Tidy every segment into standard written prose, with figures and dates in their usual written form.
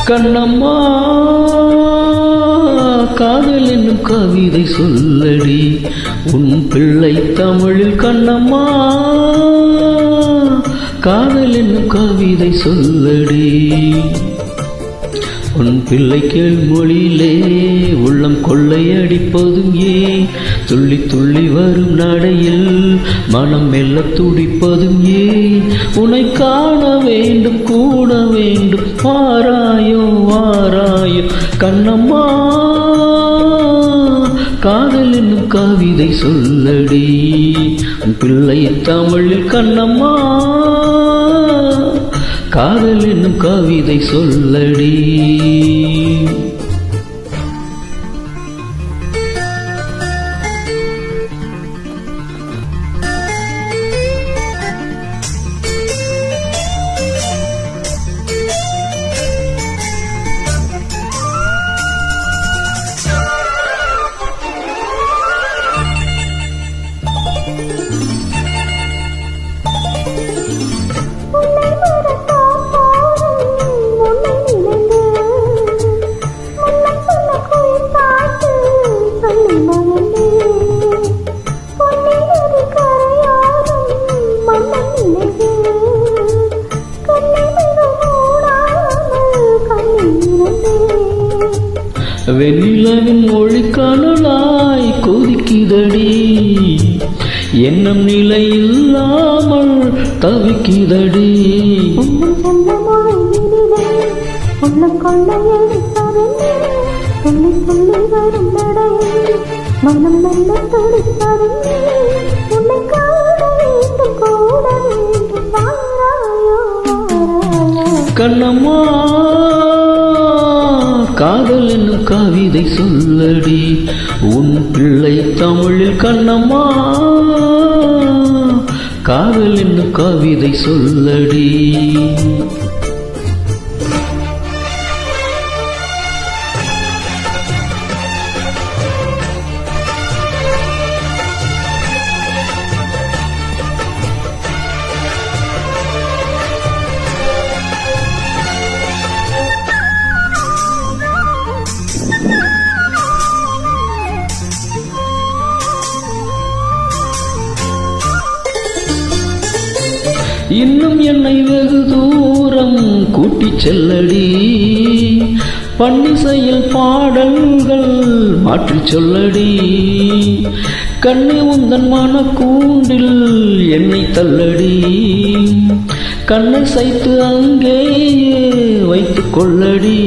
கண்ணம்மா காதல் என்னும் கவிதை சொல்லடி உன் பிள்ளை தமிழில். கண்ணம்மா காதல் என்னும் கவிதை சொல்லடி உன் பிள்ளை கேள்மொழியிலே உள்ளம் கொள்ளையடிப்பதும் ஏன்? துள்ளி துள்ளி வரும் நடையில் மனம் மெல்ல துடிப்பதும் ஏன்? உன்னை காண வேண்டும் கூட வேண்டும் வாராயோ வாராயோ கண்ணம்மா காதல் என்னும் கவிதை சொல்லடி உன் பிள்ளை தமிழில். கண்ணம்மா காதல் என்னும் கவிதை சொல்லடி. வெண்ணிலவின் மொழி கனலாய் கொதிக்குதடி எண்ணம் நிலை இல்லாமல் தவிக்குதடி. கண்ணம்மா காதல் என்னும் கவிதை சொல்லடி உன் பிள்ளை தமிழில். கண்ணம்மா காதல் என்னும் கவிதை சொல்லடி. இன்னும் என்னை வெகு தூரம் கூட்டிச் செல்லடி பன்னிசையில் பாடல்கள் மாற்றிச் சொல்லடி. கண்ணே உந்தன் மன கூண்டில் என்னை தள்ளடி கண்ணை சைத்து அங்கேயே வைத்துக் கொள்ளடி.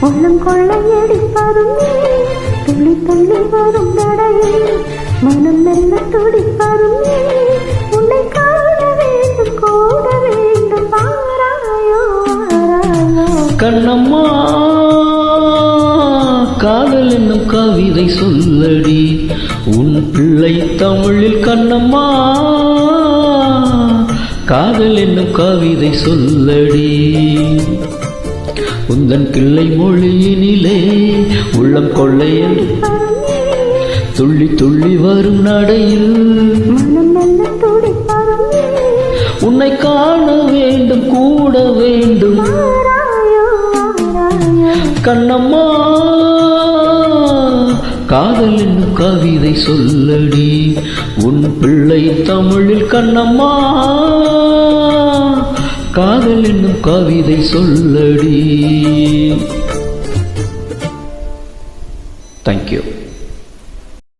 உள்ளம் கொள்ளையடிப்பதும் துள்ளி துள்ளி வரும் நடையில் மனம் மெல்ல துடிப்பதும் உன்னை காண வேண்டும் கூட வேண்டும் வாராயோ வாராயோ. கண்ணம்மா காதல் என்னும் கவிதை சொல்லடி உன் பிள்ளை தமிழில். கண்ணம்மா காதல் என்னும் கவிதை சொல்லடி உந்தன் பிள்ளை மொழியினிலே உள்ளம் கொள்ளையல் துள்ளி துள்ளி வரும் நடையில் உன்னை காண வேண்டும் கூட வேண்டும். கண்ணம்மா காதல் என்னும் கவிதை சொல்லடி உன் பிள்ளை தமிழில். கண்ணம்மா காதல் என்னும் கவிதை சொல்லடி. தேங்க்யூ.